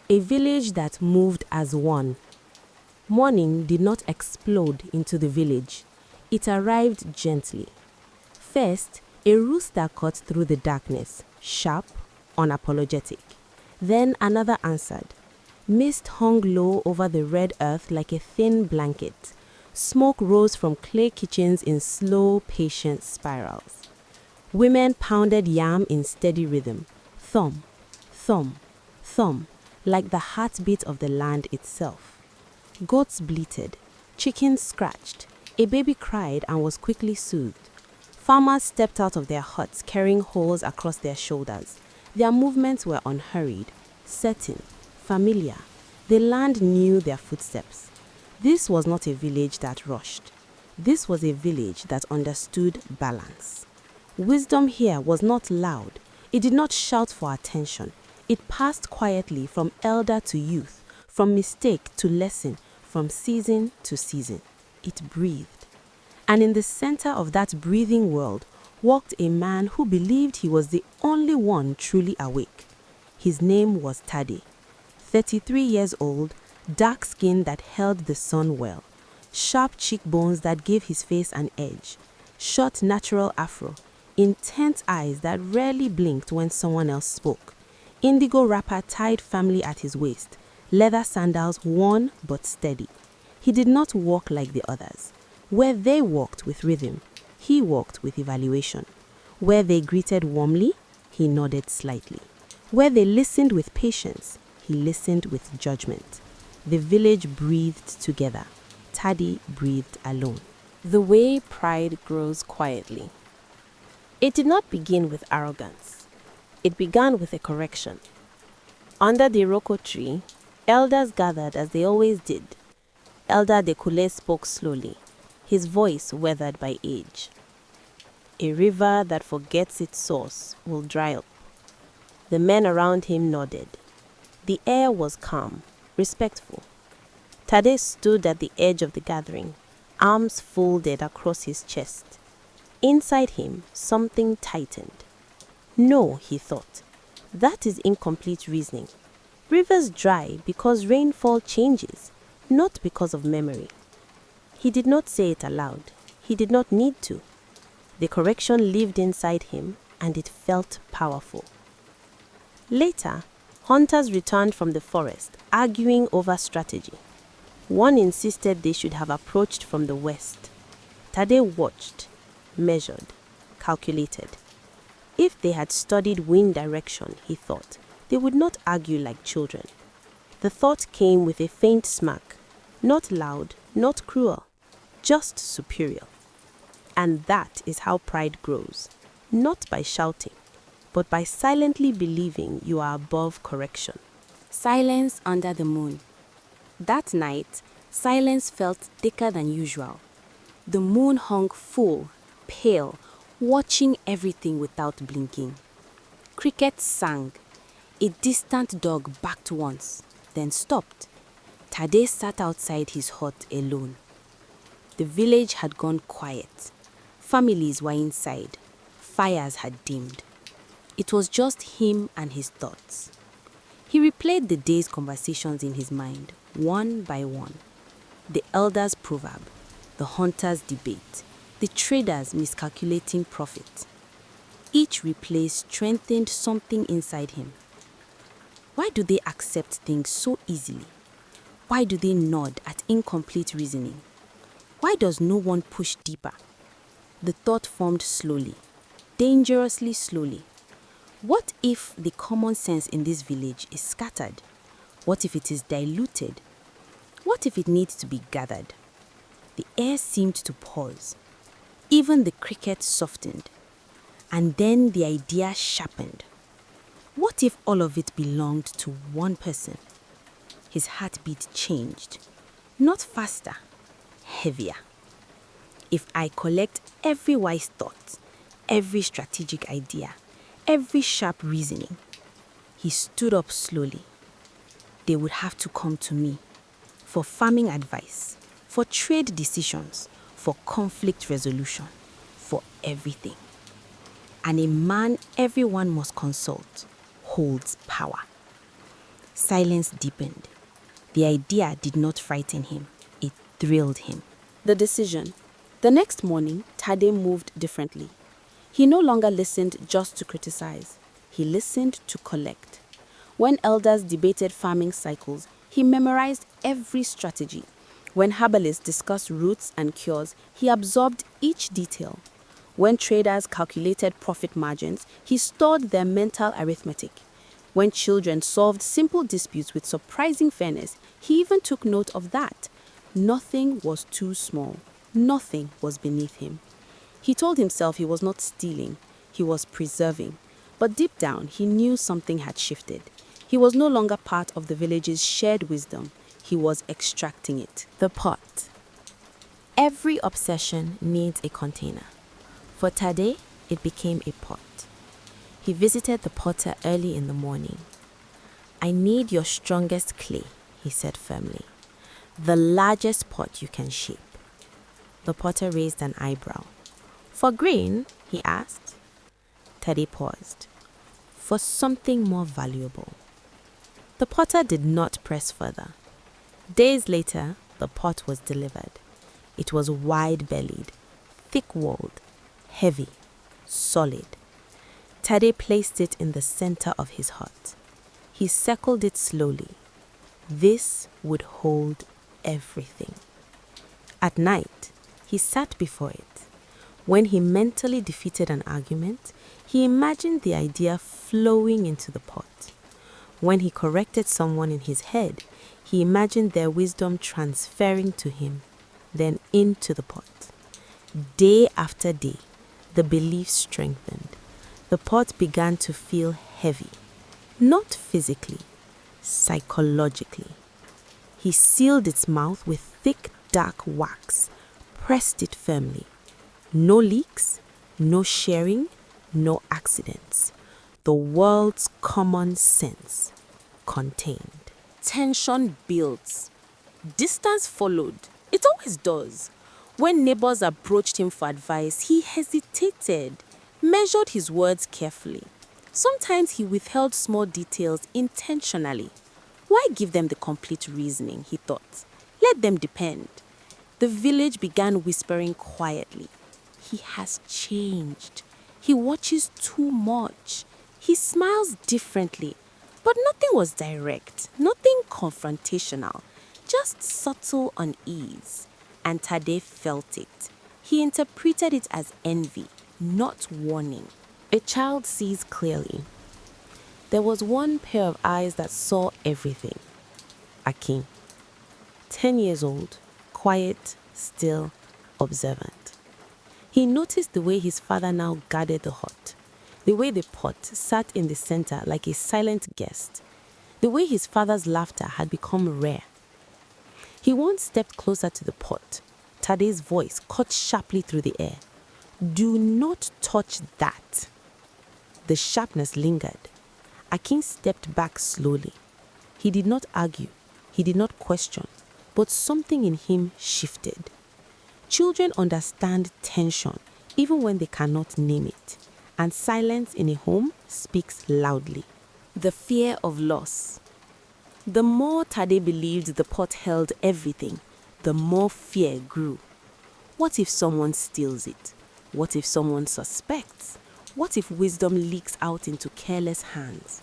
A village that moved as one. Morning did not explode into the village. It arrived gently. First, a rooster cut through the darkness, sharp, unapologetic. Then another answered. Mist hung low over the red earth like a thin blanket. Smoke rose from clay kitchens in slow, patient spirals. Women pounded yam in steady rhythm. Thump, thump, thump, like the heartbeat of the land itself. Goats bleated. Chickens scratched. A baby cried and was quickly soothed. Farmers stepped out of their huts carrying hoes across their shoulders. Their movements were unhurried, certain, familiar. The land knew their footsteps. This was not a village that rushed. This was a village that understood balance. Wisdom here was not loud. It did not shout for attention. It passed quietly from elder to youth, from mistake to lesson, from season to season. It breathed. And in the center of that breathing world walked a man who believed he was the only one truly awake. His name was Tade. 33 years old, dark skin that held the sun well, sharp cheekbones that gave his face an edge, short natural afro, intense eyes that rarely blinked when someone else spoke, indigo wrapper tied firmly at his waist, leather sandals worn but steady. He did not walk like the others. Where they walked with rhythm, he walked with evaluation. Where they greeted warmly, he nodded slightly. Where they listened with patience, he listened with judgment. The village breathed together. Tade breathed alone. The way pride grows quietly. It did not begin with arrogance. It began with a correction. Under the Iroko tree, elders gathered as they always did. Elder Dekule spoke slowly, his voice weathered by age. A river that forgets its source will dry up. The men around him nodded. The air was calm, respectful. Tade stood at the edge of the gathering, arms folded across his chest. Inside him, something tightened. No, he thought. That is incomplete reasoning. Rivers dry because rainfall changes, not because of memory. He did not say it aloud. He did not need to. The correction lived inside him, and it felt powerful. Later, hunters returned from the forest, arguing over strategy. One insisted they should have approached from the west. Tade watched, measured, calculated. If they had studied wind direction, he thought, they would not argue like children. The thought came with a faint smirk, not loud, not cruel, just superior. And that is how pride grows, not by shouting, but by silently believing you are above correction. Silence under the moon. That night, silence felt thicker than usual. The moon hung full, pale, watching everything without blinking. Crickets sang. A distant dog barked once, then stopped. Tade sat outside his hut alone. The village had gone quiet. Families were inside. Fires had dimmed. It was just him and his thoughts. He replayed the day's conversations in his mind, one by one. The elders' proverb, the hunters' debate, the traders miscalculating profit. Each replay strengthened something inside him. Why do they accept things so easily? Why do they nod at incomplete reasoning? Why does no one push deeper? The thought formed slowly, dangerously slowly. What if the common sense in this village is scattered? What if it is diluted? What if it needs to be gathered? The air seemed to pause. Even the cricket softened. And then the idea sharpened. What if all of it belonged to one person? His heartbeat changed. Not faster, heavier. If I collect every wise thought, every strategic idea, every sharp reasoning, he stood up slowly. They would have to come to me for farming advice, for trade decisions, for conflict resolution, for everything. And a man everyone must consult holds power. Silence deepened. The idea did not frighten him. It thrilled him. The decision. The next morning, Tade moved differently. He no longer listened just to criticize. He listened to collect. When elders debated farming cycles, he memorized every strategy. When herbalists discussed roots and cures, he absorbed each detail. When traders calculated profit margins, he stored their mental arithmetic. When children solved simple disputes with surprising fairness, he even took note of that. Nothing was too small. Nothing was beneath him. He told himself he was not stealing, he was preserving. But deep down, he knew something had shifted. He was no longer part of the village's shared wisdom. He was extracting it. The pot. Every obsession needs a container. For Tade, it became a pot. He visited the potter early in the morning. "I need your strongest clay," he said firmly. "The largest pot you can shape." The potter raised an eyebrow. "For grain?" he asked. Tade paused. "For something more valuable." The potter did not press further. Days later, the pot was delivered. It was wide-bellied, thick-walled, heavy, solid. Tade placed it in the center of his hut. He circled it slowly. This would hold everything. At night, he sat before it. When he mentally defeated an argument, he imagined the idea flowing into the pot. When he corrected someone in his head, he imagined their wisdom transferring to him, then into the pot. Day after day, the belief strengthened. The pot began to feel heavy, not physically, psychologically. He sealed its mouth with thick, dark wax, pressed it firmly. No leaks, no sharing, no accidents. The world's common sense contained. Tension built. Distance followed. It always does. When neighbors approached him for advice, he hesitated, measured his words carefully. Sometimes he withheld small details intentionally. Why give them the complete reasoning, he thought. Let them depend. The village began whispering quietly. He has changed. He watches too much. He smiles differently. But nothing was direct, nothing confrontational, just subtle unease. And Tade felt it. He interpreted it as envy, not warning. A child sees clearly. There was one pair of eyes that saw everything. Akin. 10 years old, quiet, still, observant. He noticed the way his father now guarded the hut, the way the pot sat in the center like a silent guest, the way his father's laughter had become rare. He once stepped closer to the pot. Tade's voice cut sharply through the air. "Do not touch that." The sharpness lingered. Akin stepped back slowly. He did not argue. He did not question. But something in him shifted. Children understand tension even when they cannot name it. And silence in a home speaks loudly. The fear of loss. The more Tade believed the pot held everything, the more fear grew. What if someone steals it? What if someone suspects? What if wisdom leaks out into careless hands?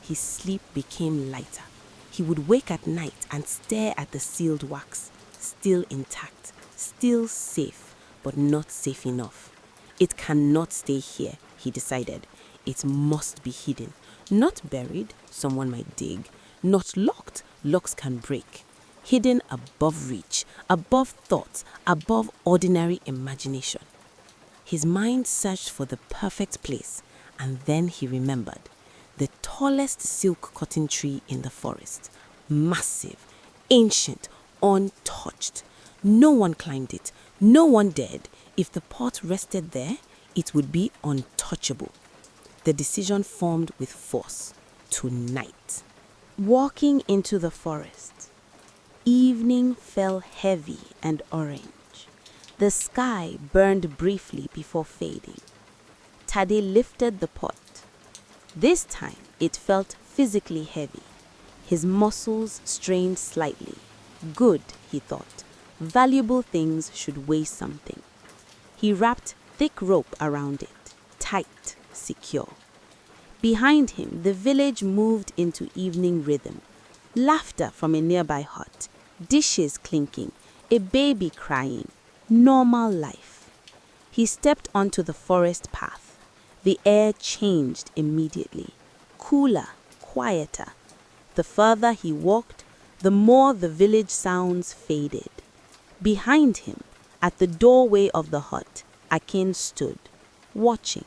His sleep became lighter. He would wake at night and stare at the sealed wax, still intact, still safe, but not safe enough. It cannot stay here, he decided. It must be hidden. Not buried, someone might dig. Not locked, locks can break. Hidden above reach, above thoughts, above ordinary imagination. His mind searched for the perfect place, and then he remembered. The tallest silk cotton tree in the forest. Massive, ancient, untouched. No one climbed it. No one dared. If the pot rested there, it would be untouchable. The decision formed with force. Tonight. Walking into the forest. Evening fell heavy and orange. The sky burned briefly before fading. Tade lifted the pot. This time, it felt physically heavy. His muscles strained slightly. Good, he thought. Valuable things should weigh something. He wrapped thick rope around it, tight, secure. Behind him, the village moved into evening rhythm. Laughter from a nearby hut, dishes clinking, a baby crying, normal life. He stepped onto the forest path. The air changed immediately, cooler, quieter. The further he walked, the more the village sounds faded. Behind him, at the doorway of the hut, Akin stood, watching,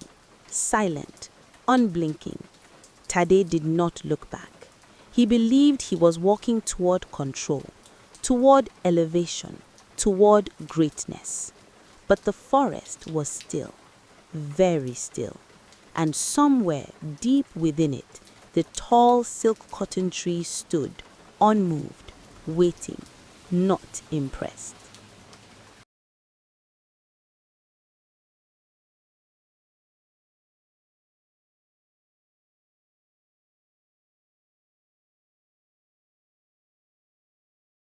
silent, unblinking. Tade did not look back. He believed he was walking toward control, toward elevation, toward greatness. But the forest was still, very still, and somewhere deep within it, the tall silk cotton tree stood, unmoved, waiting, not impressed.